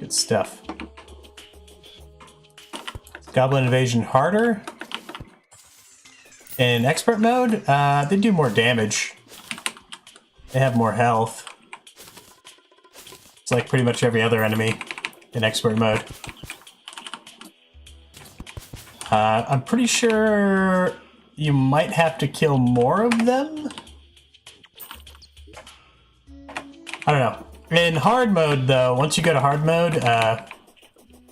Good stuff. Goblin invasion harder. In expert mode, they do more damage. They have more health. It's like pretty much every other enemy in expert mode. I'm pretty sure you might have to kill more of them. I don't know. In hard mode, though, once you go to hard mode,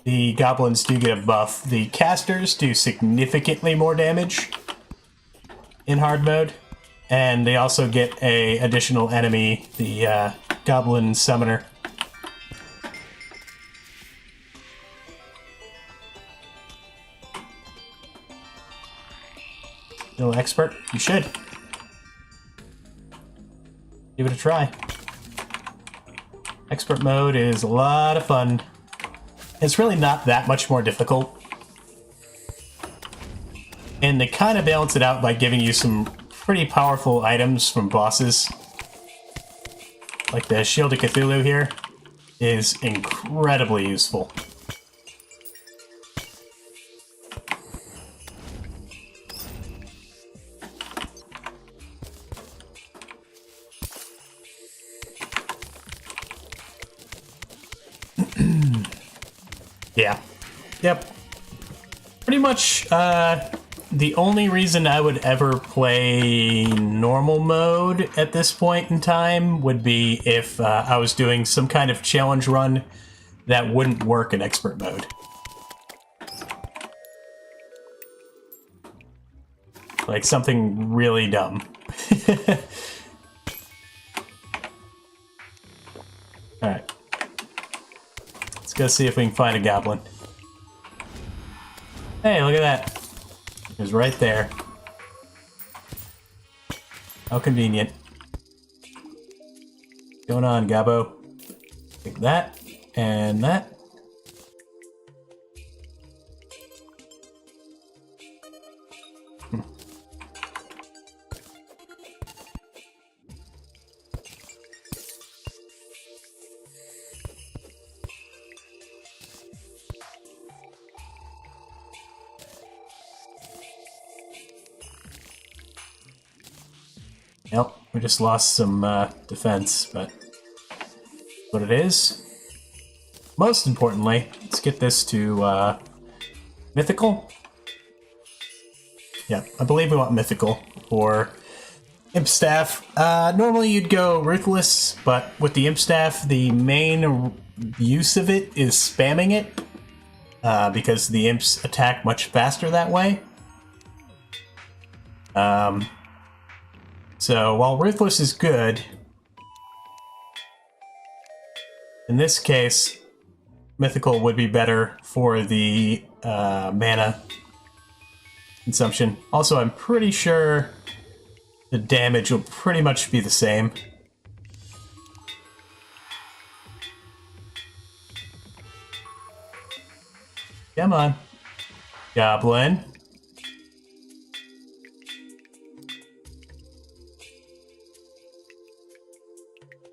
the goblins do get a buff. The casters do significantly more damage in hard mode, and they also get a additional enemy, the goblin summoner. Still expert? You should. Give it a try. Expert mode is a lot of fun. It's really not that much more difficult. And they kind of balance it out by giving you some pretty powerful items from bosses. Like the Shield of Cthulhu here is incredibly useful. Yeah. Yep. Pretty much, the only reason I would ever play normal mode at this point in time would be if I was doing some kind of challenge run that wouldn't work in expert mode. Like something really dumb. Alright. Let's go see if we can find a goblin. Hey, look at that. It was right there. How convenient. What's going on, Gabbo? Take that and that. Yep, we just lost some defense, but what it is. Most importantly, let's get this to mythical. Yeah, I believe we want mythical for Imp Staff. Normally you'd go Ruthless, but with the Imp Staff, the main use of it is spamming it, because the imps attack much faster that way. So while Ruthless is good, in this case, Mythical would be better for the mana consumption. Also, I'm pretty sure the damage will pretty much be the same. Come on, Goblin.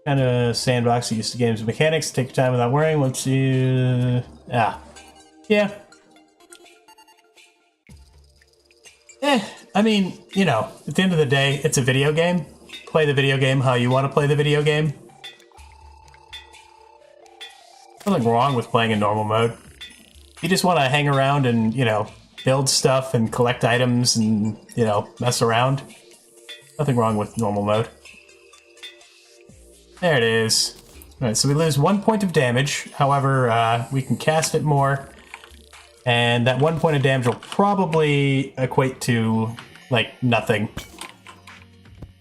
Kind of sandbox used to games mechanics. Take your time without worrying. Once you... Yeah. I mean, you know, at the end of the day, it's a video game. Play the video game how you want to play the video game. Nothing wrong with playing in normal mode. You just want to hang around and, you know, build stuff and collect items and, you know, mess around. Nothing wrong with normal mode. There it is. Alright, so we lose 1 point of damage. However, we can cast it more. And that 1 point of damage will probably equate to, like, nothing.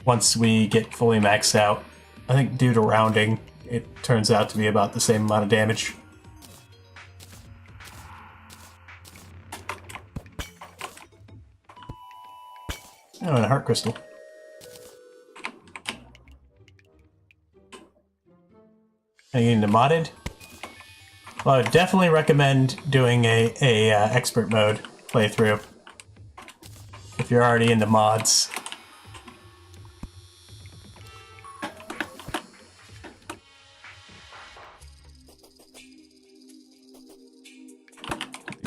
Once we get fully maxed out. I think due to rounding, it turns out to be about the same amount of damage. Oh, and a heart crystal. Are you into modded? Well, I would definitely recommend doing a expert mode playthrough if you're already into mods.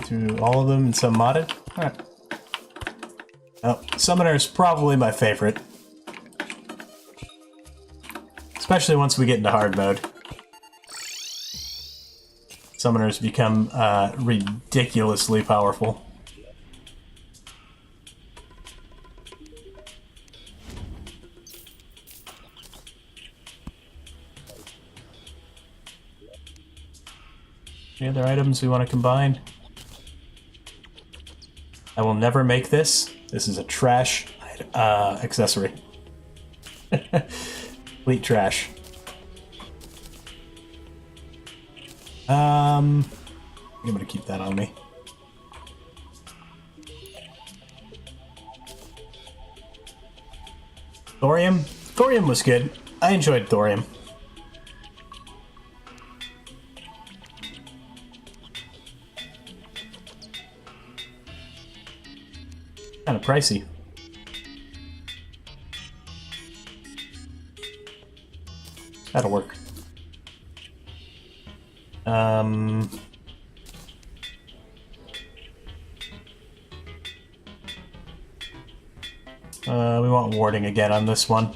Do all of them and some modded? Alright. Oh, Summoner is probably my favorite. Especially once we get into hard mode. Summoners become ridiculously powerful. Any other items we want to combine? I will never make this. This is a trash accessory. Complete trash. I'm gonna keep that on me. Thorium? Thorium was good. I enjoyed thorium. Kind of pricey. That'll work. We want warding again on this one.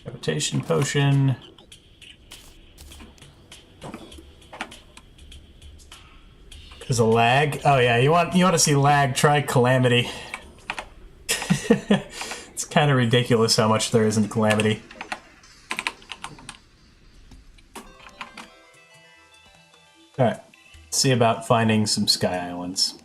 Levitation potion. There's a lag. Oh yeah, you want to see lag? Try Calamity. It's kind of ridiculous how much there is in Calamity. All right, let's see about finding some Sky Islands.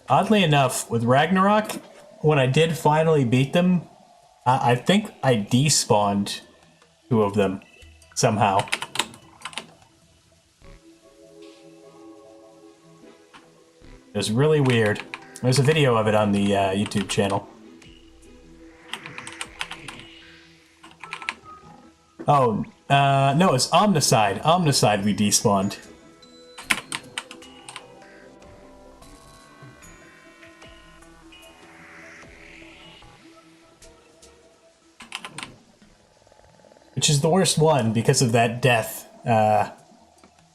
Oddly enough, with Ragnarok, when I did finally beat them, I think I despawned 2 of them somehow. It was really weird. There's a video of it on the YouTube channel. Oh, no, it's Omnicide. Omnicide we despawned. Which is the worst one because of that death. Yeah,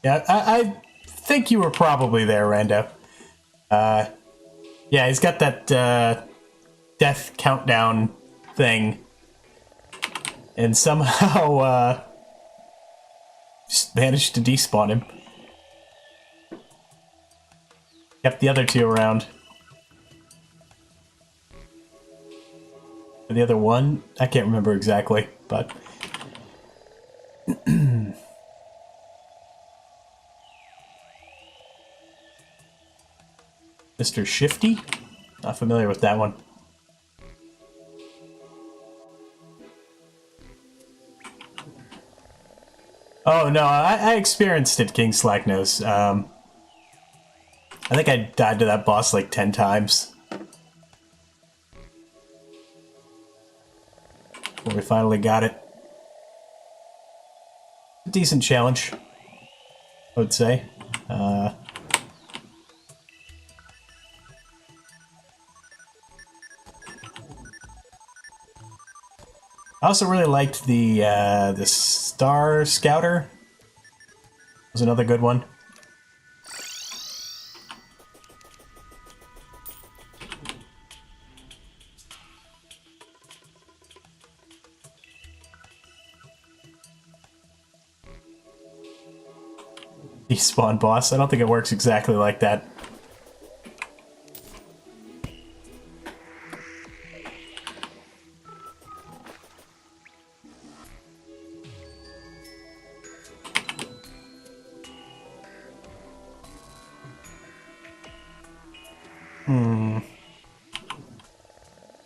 I think you were probably there, Rando. Yeah, he's got that death countdown thing. And somehow just managed to despawn him. Kept the other 2 around. The other one? I can't remember exactly, but... Mr. Shifty? Not familiar with that one. Oh no, I experienced it, King Slacknose. I think I died to that boss like 10 times. When we finally got it. A decent challenge, I would say. I also really liked the Star Scouter. Was another good one. Despawn boss. I don't think it works exactly like that.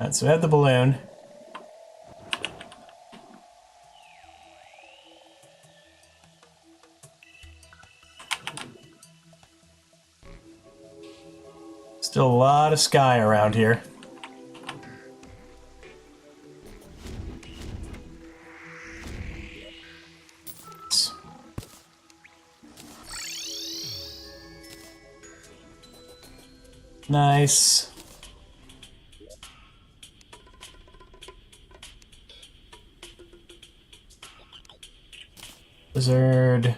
Alright, so we have the balloon. lot of sky around here. Nice. Lizard.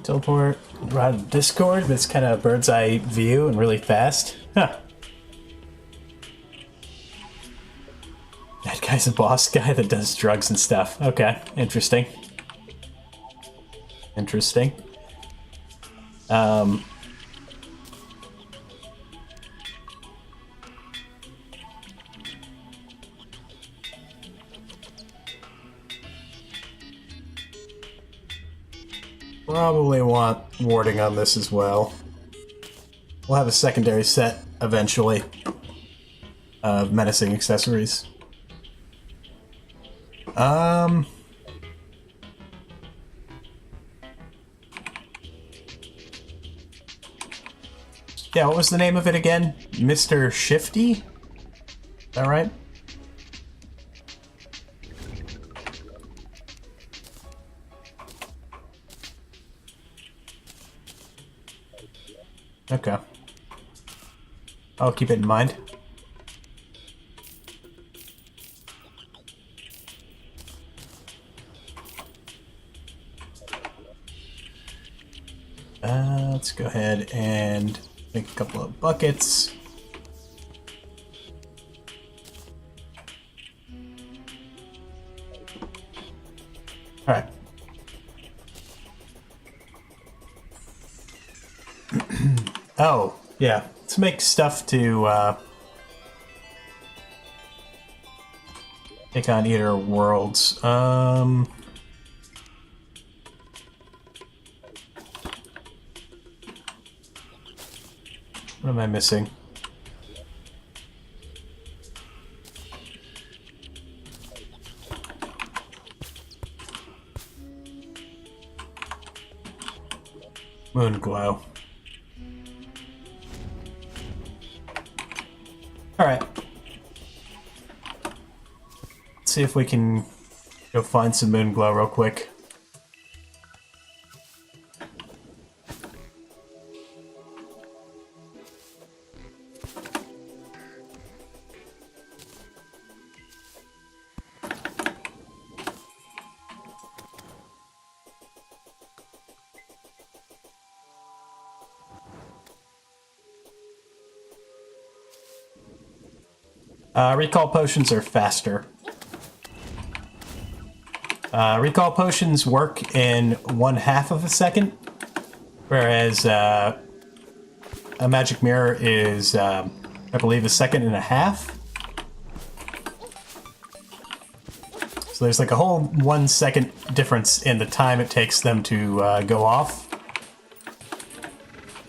Teleport around Discord, but it's kind of bird's eye view and really fast. Huh. That guy's a boss guy that does drugs and stuff. Okay, interesting. Interesting. Probably want warding on this as well. We'll have a secondary set eventually of menacing accessories. Yeah, what was the name of it again? Mr. Shifty? Is that right? Okay. I'll keep it in mind. Let's go ahead and make a couple of buckets. All right. Oh, yeah. Let's make stuff to take on Eater Worlds. What am I missing? Moon glow. Alright. Let's see if we can go find some moon glow real quick. Recall potions are faster. Recall potions work in 1/2 of a second, whereas a magic mirror is, I believe, 1.5 seconds. So there's like a whole 1 second difference in the time it takes them to go off.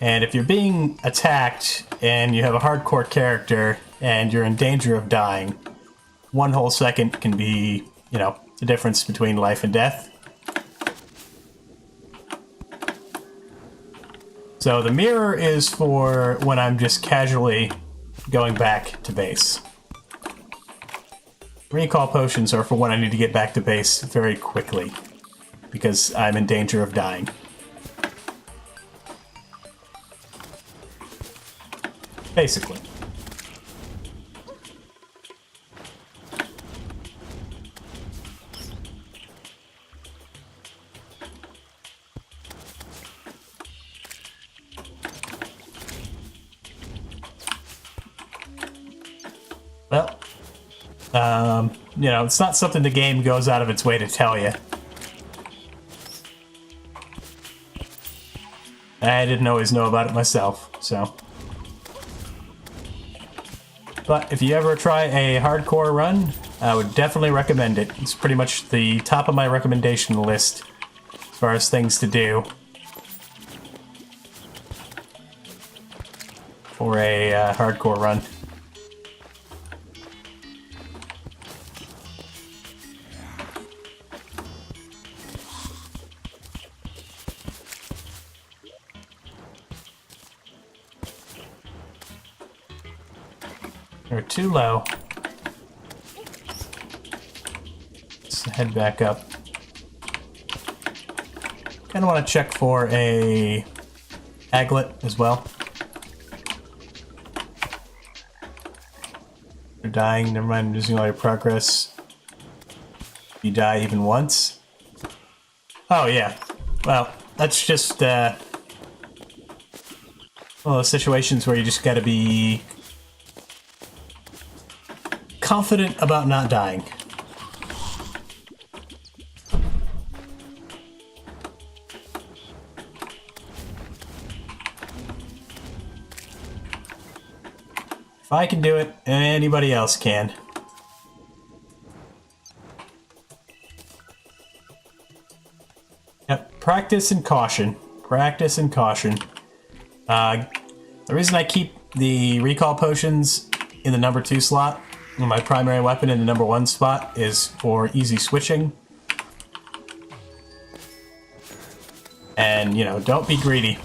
And if you're being attacked and you have a hardcore character and you're in danger of dying, 1 whole second can be, you know, the difference between life and death. So the mirror is for when I'm just casually going back to base. Recall potions are for when I need to get back to base very quickly, because I'm in danger of dying. Basically. Well, you know, it's not something the game goes out of its way to tell you. I didn't always know about it myself, so. But if you ever try a hardcore run, I would definitely recommend it. It's pretty much the top of my recommendation list as far as things to do for a hardcore run. They're too low. Let's head back up. Kind of want to check for a aglet as well. You're dying. Never mind losing all your progress. You die even once. Oh yeah. Well, that's just one of those situations where you just gotta be confident about not dying. If I can do it, anybody else can. Yep, practice and caution. Practice and caution. The reason I keep the recall potions in the number 2 slot, and my primary weapon in the number 1 spot, is for easy switching. And, you know, don't be greedy.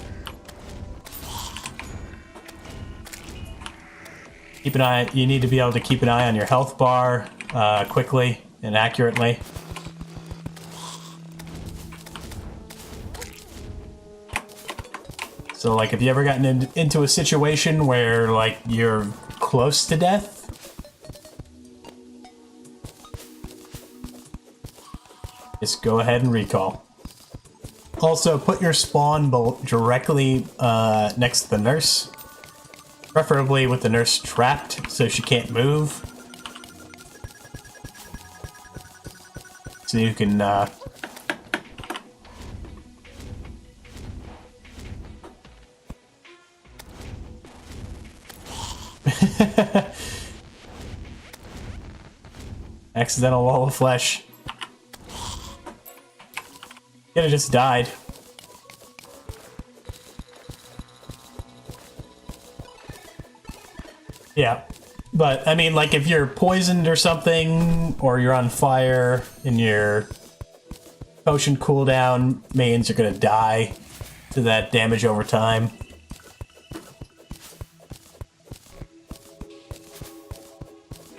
Keep an eye, you need to be able to keep an eye on your health bar quickly and accurately. So, like, have you ever gotten into a situation where, like, you're close to death? Just go ahead and recall. Also, put your spawn bolt directly next to the nurse. Preferably with the nurse trapped so she can't move. So you can accidental wall of flesh. Could have just died. Yeah, but I mean, like, if you're poisoned or something, or you're on fire and your potion cooldown means you're gonna die to that damage over time.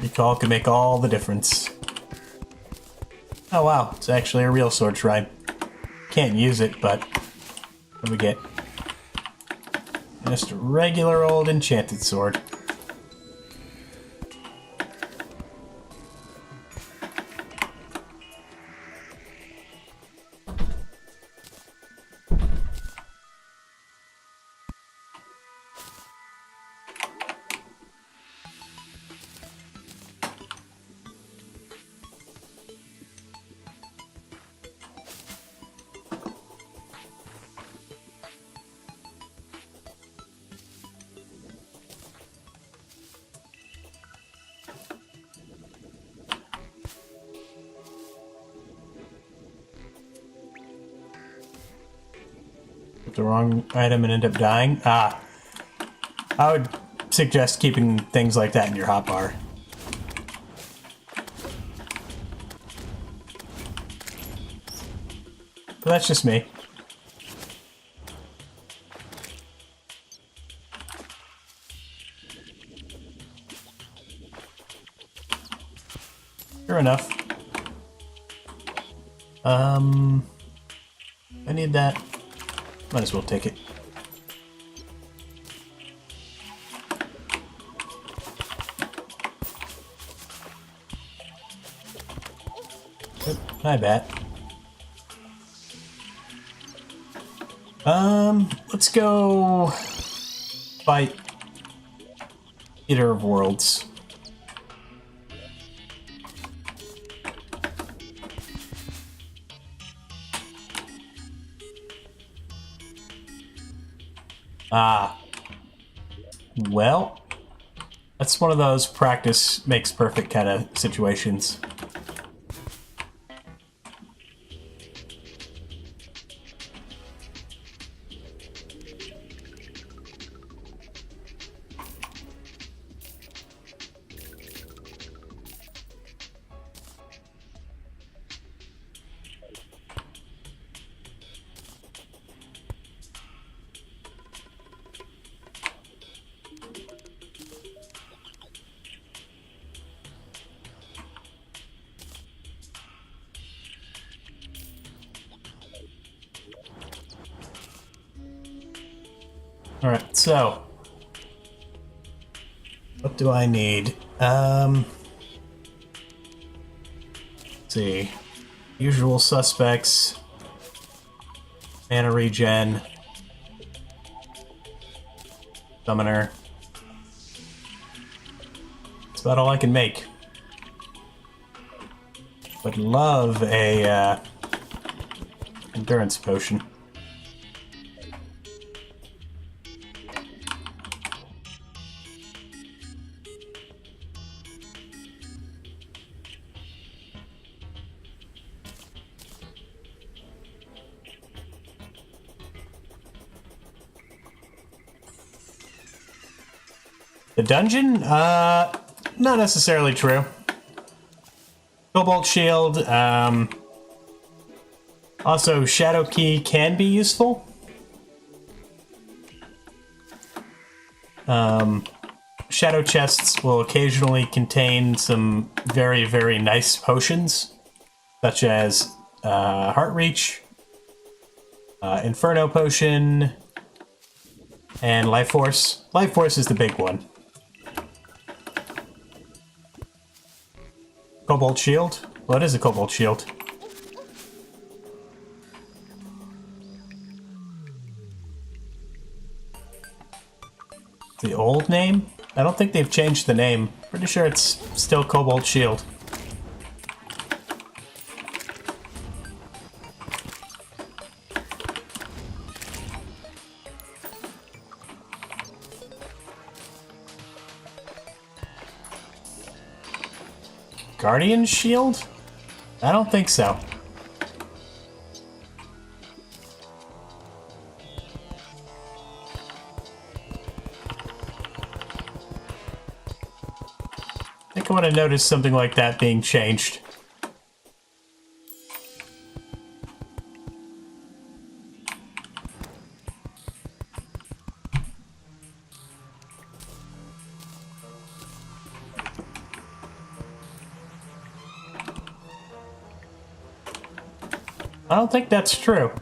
Recall can make all the difference. Oh wow, it's actually a real sword shrine. Can't use it, but what do we get? Just a regular old enchanted sword. The wrong item and end up dying. I would suggest keeping things like that in your hotbar. But that's just me. Sure enough. I need that. Might as well take it. Hi, bat. Let's go fight Eater of Worlds. Well, that's one of those practice makes perfect kind of situations. Alright, so what do I need? Let's see. Usual suspects. Mana regen. Summoner. That's about all I can make. Would love a endurance potion. The dungeon? Not necessarily true. Cobalt Shield, also Shadow Key can be useful. Shadow chests will occasionally contain some very, very nice potions, such as Heart Reach, Inferno Potion, and Life Force. Life Force is the big one. Cobalt Shield? What is a Cobalt Shield? The old name? I don't think they've changed the name. Pretty sure it's still Cobalt Shield. Guardian Shield? I don't think so. I think I would have noticed something like that being changed. I don't think that's true.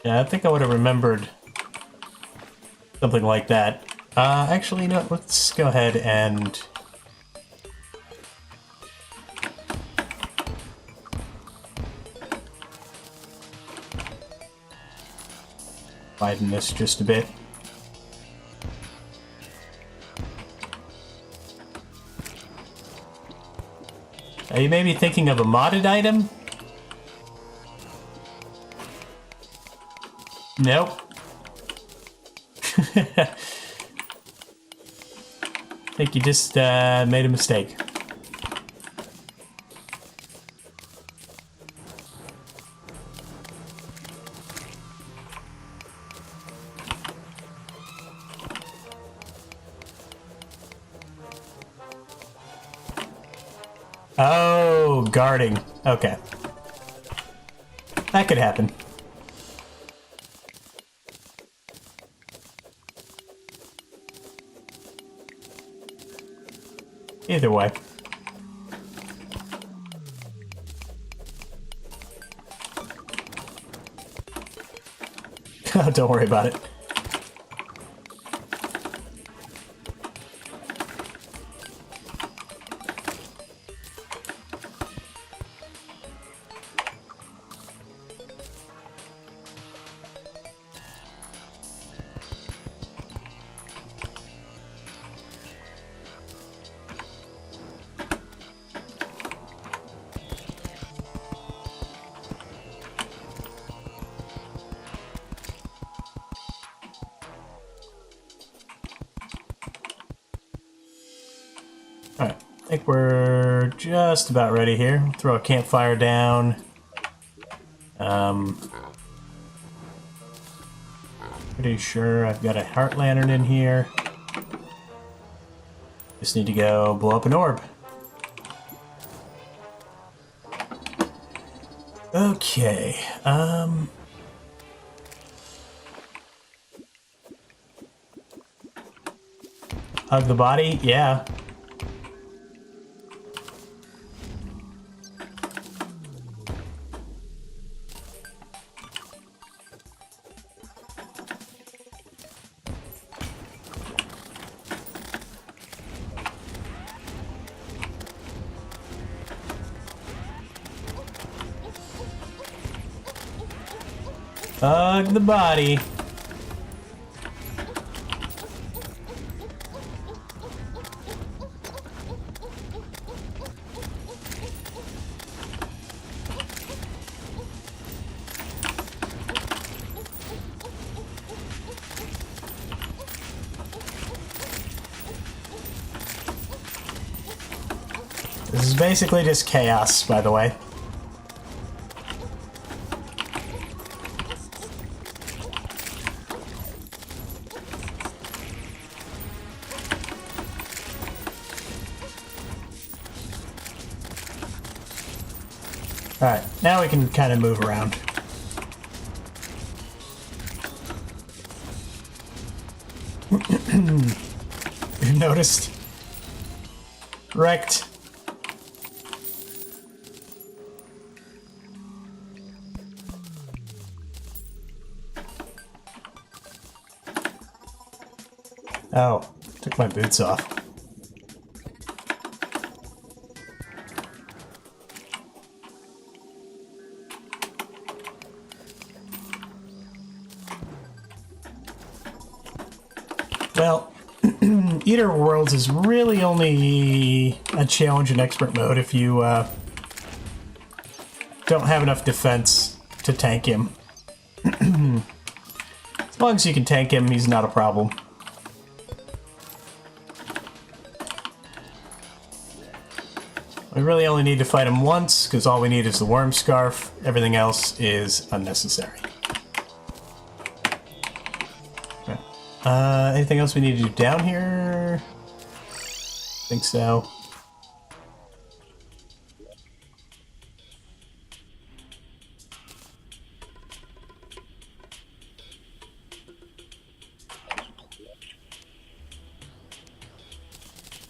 Yeah, I think I would have remembered something like that. Actually, no, let's go ahead and... widen this just a bit. Are you maybe thinking of a modded item? Nope. I think you just made a mistake. Oh, guarding. Okay. That could happen. Either way. Oh, don't worry about it. Alright, I think we're just about ready here. Throw a campfire down. Pretty sure I've got a heart lantern in here. Just need to go blow up an orb. Okay, hug the body? Yeah. Hug the body. This is basically just chaos, by the way. Alright, now we can kind of move around. You've noticed? Wrecked. Oh, took my boots off. Well, Eater Worlds is really only a challenge in expert mode if you don't have enough defense to tank him. As long as you can tank him, he's not a problem. We really only need to fight him once, because all we need is the worm scarf. Everything else is unnecessary. Anything else we need to do down here? I think so.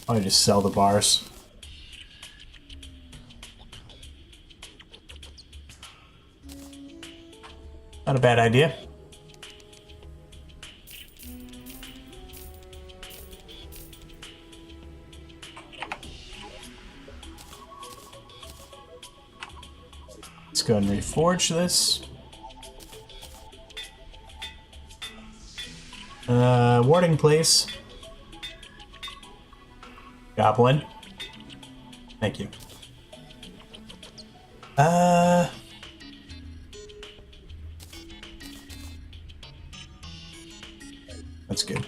I'll just sell the bars. Not a bad idea. Let's go ahead and reforge this. Warding, please. Goblin. Thank you. That's good.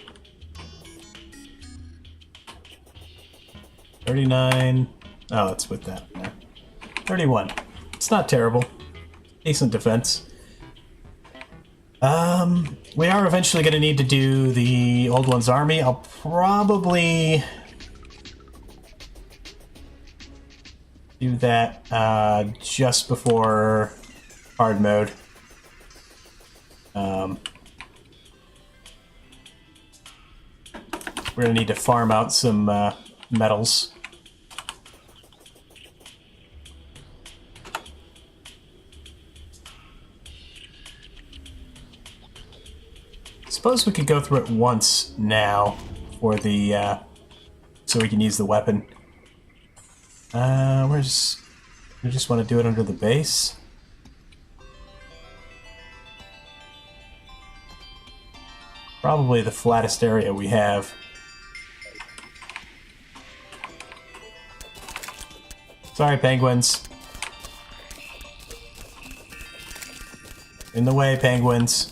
39. Oh, let's put that in there. 31. It's not terrible. Decent defense. We are eventually going to need to do the Old One's army. I'll probably do that just before hard mode. We're going to need to farm out some metals. Suppose we could go through it once now for the so we can use the weapon. We just want to do it under the base. Probably the flattest area we have. Sorry, penguins. In the way, penguins.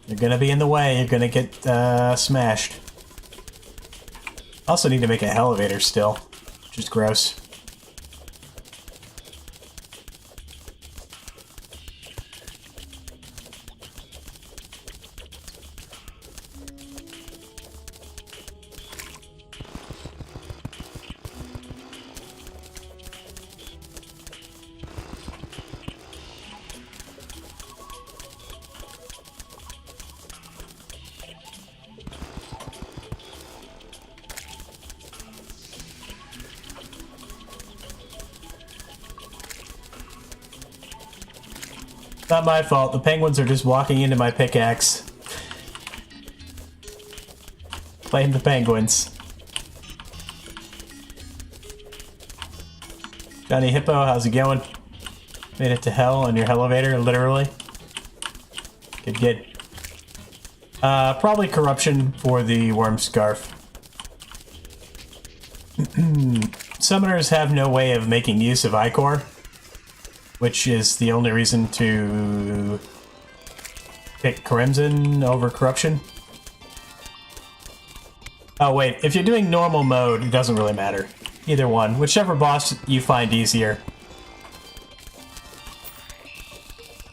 You're gonna be in the way, you're gonna get smashed. Also need to make an elevator still, which is gross. Not my fault. The penguins are just walking into my pickaxe. Blame the penguins. Johnny Hippo, how's it going? Made it to hell on your elevator, literally. Good, good. Probably corruption for the worm scarf. Summoners have no way of making use of Ichor, which is the only reason to pick Crimson over corruption. Oh wait, if you're doing normal mode, it doesn't really matter. Either one, whichever boss you find easier.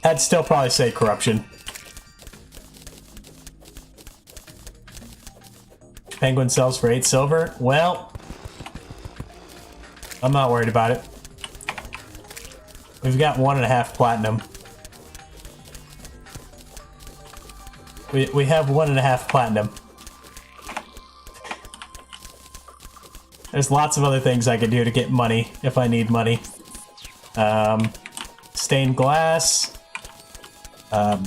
I'd still probably say corruption. Penguin sells for 8 silver. Well, I'm not worried about it. We've got 1.5 platinum. We have 1.5 platinum. There's lots of other things I could do to get money if I need money. Stained glass.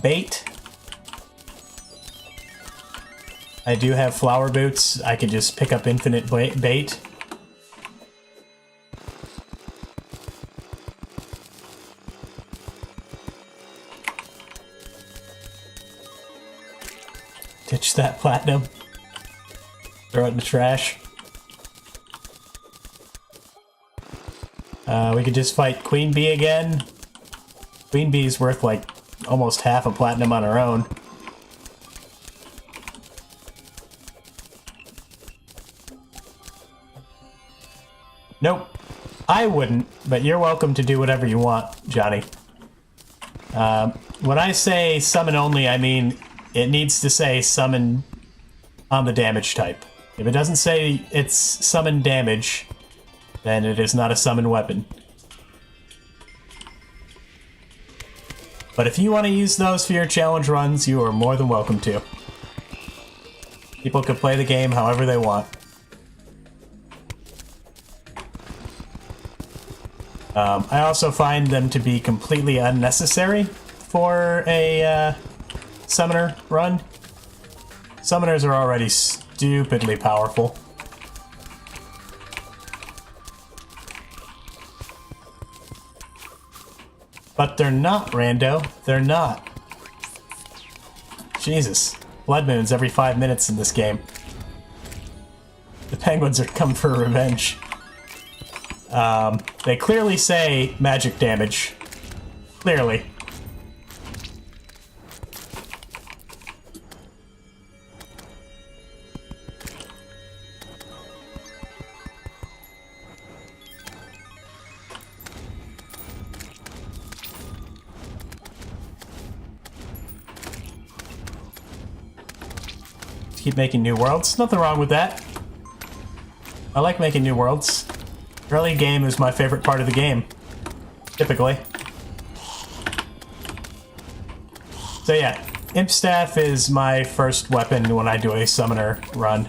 Bait. I do have flower boots. I could just pick up infinite bait. Ditch that platinum. Throw it in the trash. We could just fight Queen Bee again. Queen Bee's worth like almost half a platinum on her own. Nope. I wouldn't, but you're welcome to do whatever you want, Johnny. When I say summon only, I mean it needs to say summon on the damage type. If it doesn't say it's summon damage, then it is not a summon weapon. But if you want to use those for your challenge runs, you are more than welcome to. People can play the game however they want. I also find them to be completely unnecessary for a summoner run. Summoners are already stupidly powerful. But they're not, Rando. They're not. Jesus. Blood moons every 5 minutes in this game. The penguins are come for revenge. They clearly say magic damage. Clearly. Keep making new worlds. Nothing wrong with that. I like making new worlds. Early game is my favorite part of the game. Typically. So yeah, Imp Staff is my first weapon when I do a summoner run.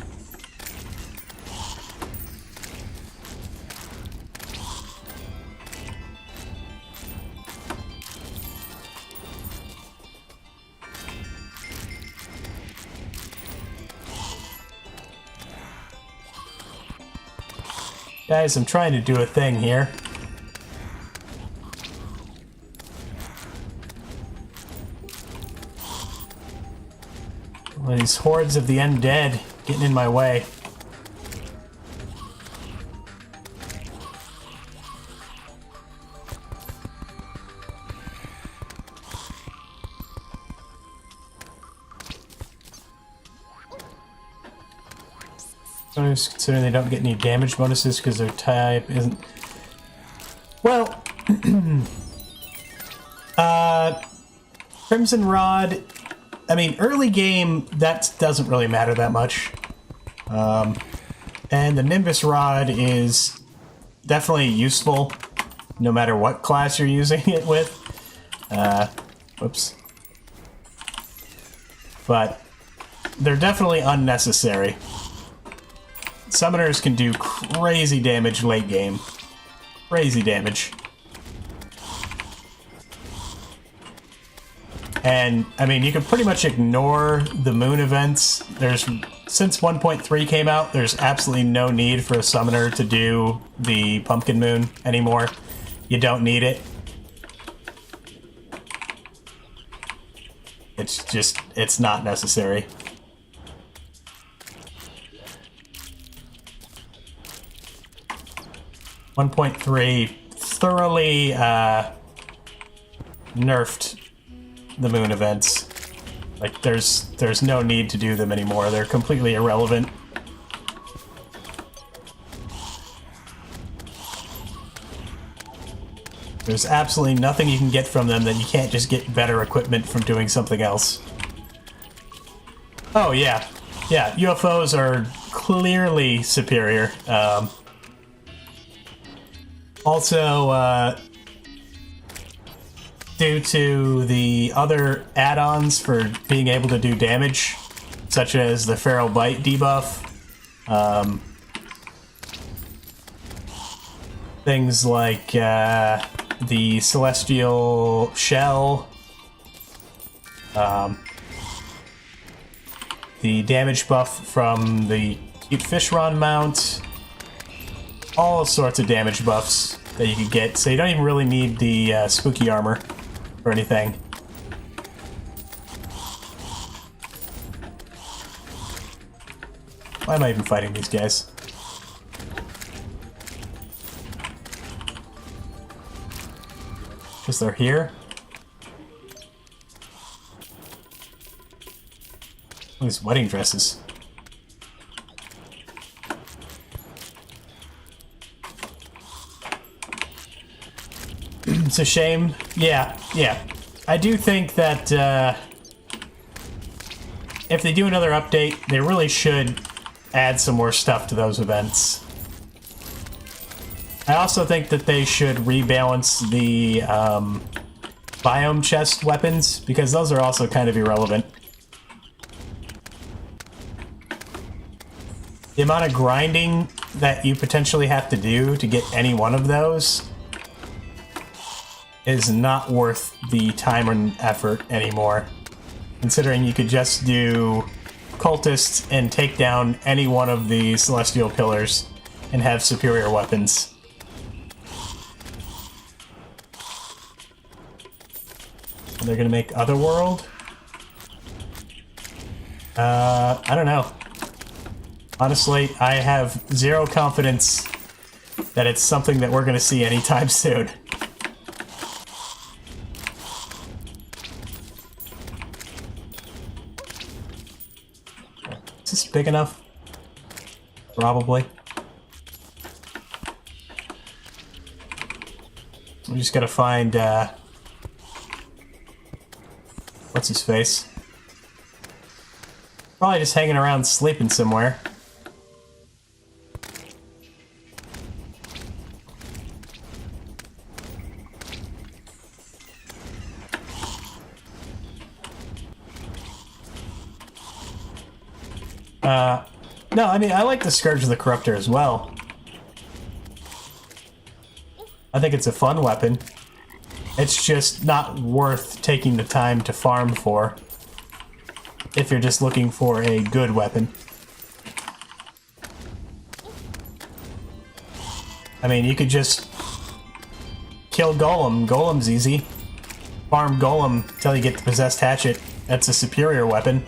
Guys, I'm trying to do a thing here. Well, these hordes of the undead getting in my way. Considering they don't get any damage bonuses because their type isn't... Well... Crimson Rod... I mean, early game, that doesn't really matter that much. And the Nimbus Rod is definitely useful, no matter what class you're using it with. Whoops. But they're definitely unnecessary. Summoners can do crazy damage late game. Crazy damage. And, I mean, you can pretty much ignore the moon events. Since 1.3 came out, there's absolutely no need for a summoner to do the pumpkin moon anymore. You don't need it. It's not necessary. One 1.3 thoroughly nerfed the moon events. Like, there's no need to do them anymore. They're completely irrelevant. There's absolutely nothing you can get from them that you can't just get better equipment from doing something else. Oh, yeah. Yeah, UFOs are clearly superior. Also, due to the other add-ons for being able to do damage, such as the Feral Bite debuff, things like the Celestial Shell, the damage buff from the Cute Fishron mount, all sorts of damage buffs that you can get, so you don't even really need the spooky armor or anything. Why am I even fighting these guys? Because they're here? These wedding dresses. It's a shame. Yeah. I do think that if they do another update, they really should add some more stuff to those events. I also think that they should rebalance the biome chest weapons, because those are also kind of irrelevant. The amount of grinding that you potentially have to do to get any one of those is not worth the time and effort anymore, considering you could just do cultists and take down any one of the celestial pillars and have superior weapons. And they're gonna make Otherworld? I don't know. Honestly, I have zero confidence that it's something that we're gonna see anytime soon. Is this big enough? Probably. We just gotta find, what's his face? Probably just hanging around sleeping somewhere. No, I mean, I like the Scourge of the Corruptor as well. I think it's a fun weapon. It's just not worth taking the time to farm for, if you're just looking for a good weapon. I mean, you could just kill Golem. Golem's easy. Farm Golem until you get the Possessed Hatchet. That's a superior weapon.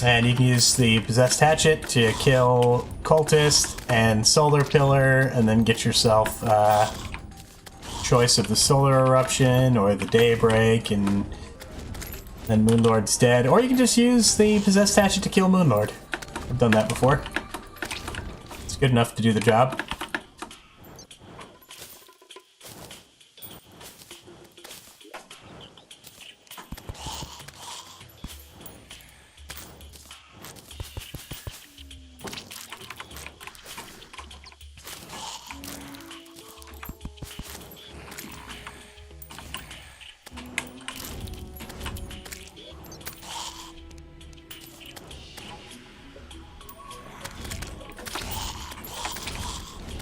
And you can use the Possessed Hatchet to kill Cultist and Solar Pillar, and then get yourself choice of the Solar Eruption or the Daybreak, and then Moonlord's dead. Or you can just use the Possessed Hatchet to kill Moonlord. I've done that before. It's good enough to do the job.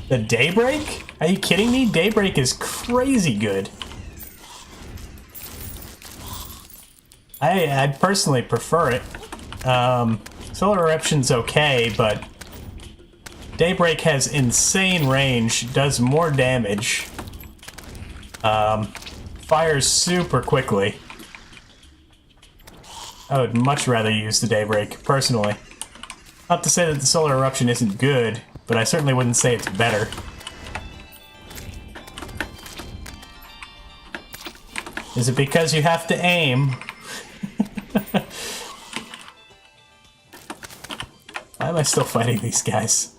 The Daybreak? Are you kidding me? Daybreak is crazy good. I personally prefer it. Solar Eruption's okay, but Daybreak has insane range, does more damage, fires super quickly. I would much rather use the Daybreak, personally. Not to say that the Solar Eruption isn't good, but I certainly wouldn't say it's better. Is it because you have to aim? Why am I still fighting these guys?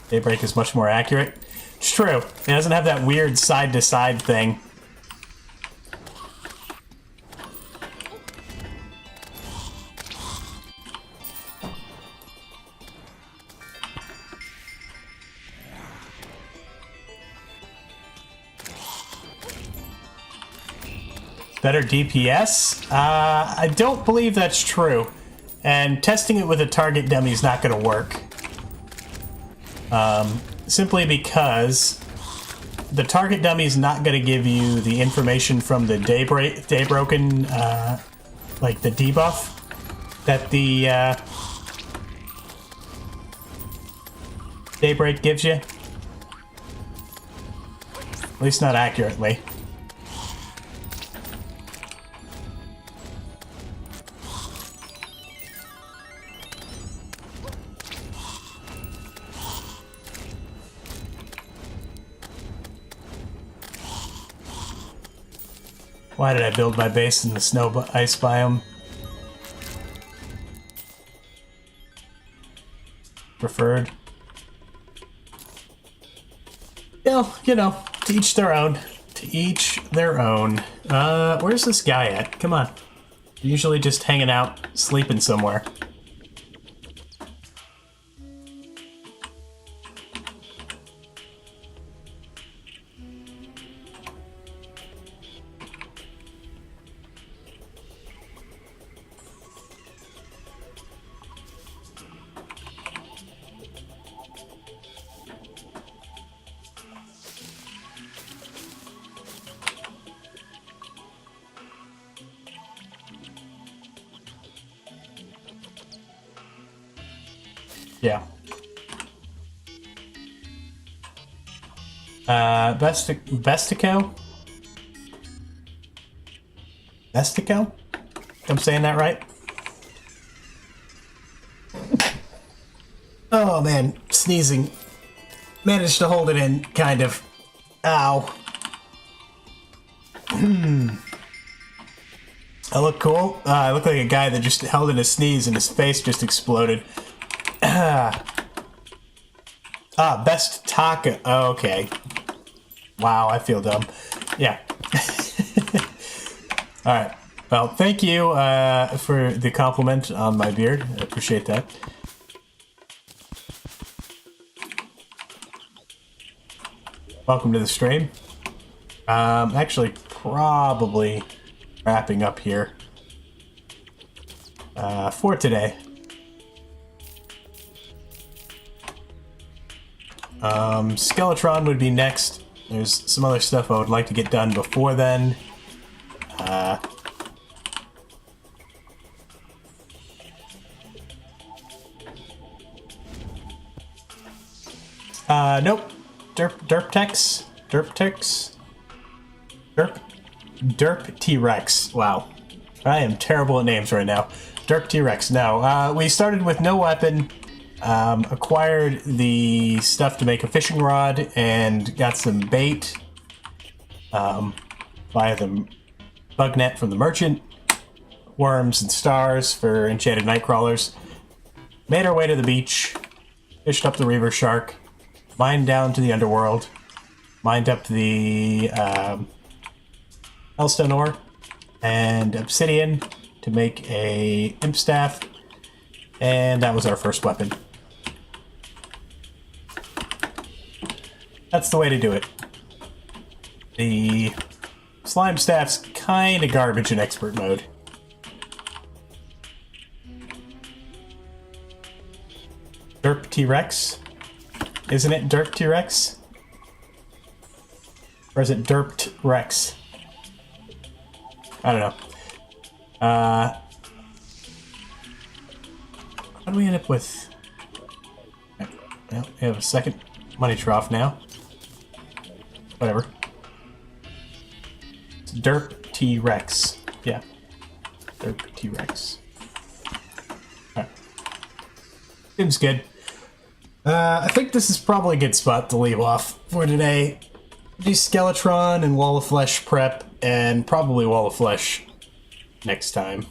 Daybreak is much more accurate. It's true. It doesn't have that weird side-to-side thing. Better DPS? I don't believe that's true. And testing it with a target dummy is not going to work. Simply because the target dummy is not going to give you the information from the Daybroken, like the debuff that the Daybreak gives you. At least not accurately. Why did I build my base in the snow ice biome? Preferred. Well, you know, to each their own. To each their own. Where's this guy at? Come on. Usually just hanging out, sleeping somewhere. Yeah. Bestico? Bestico? I'm saying that right? Oh man, sneezing. Managed to hold it in, kind of. Ow. I look cool? I look like a guy that just held in a sneeze and his face just exploded. Best taco. Oh, okay. Wow, I feel dumb. Yeah. Alright. Well, thank you for the compliment on my beard. I appreciate that. Welcome to the stream. Actually, probably wrapping up here for today. Skeletron would be next. There's some other stuff I would like to get done before then. Nope. Derp T-Rex. Wow. I am terrible at names right now. Derp T-Rex. No, we started with no weapon. Acquired the stuff to make a fishing rod and got some bait via the bug net from the merchant, worms and stars for enchanted night crawlers. Made our way to the beach, fished up the reaver shark, mined down to the underworld, mined up the hellstone ore and obsidian to make a imp staff, and that was our first weapon. That's the way to do it. The slime staff's kinda garbage in expert mode. Derp T-Rex. Isn't it Derp T-Rex? Or is it Derped Rex? I don't know. How do we end up with... Well, we have a second money trough now. Whatever. It's Derp T-Rex. Yeah. Derp T-Rex. Alright. Seems good. I think this is probably a good spot to leave off for today. Do Skeletron and Wall of Flesh prep, and probably Wall of Flesh next time.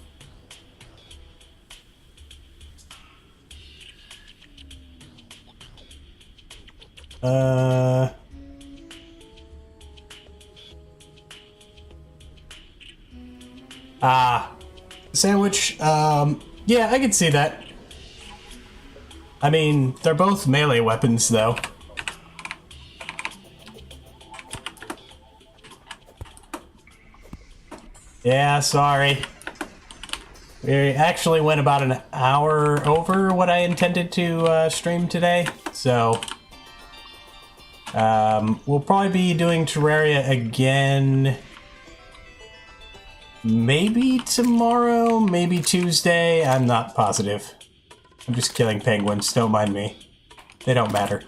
Sandwich, yeah, I can see that. I mean, they're both melee weapons, though. Yeah, sorry. We actually went about an hour over what I intended to stream today, so... we'll probably be doing Terraria again... maybe tomorrow, maybe Tuesday, I'm not positive. I'm just killing penguins, don't mind me. They don't matter.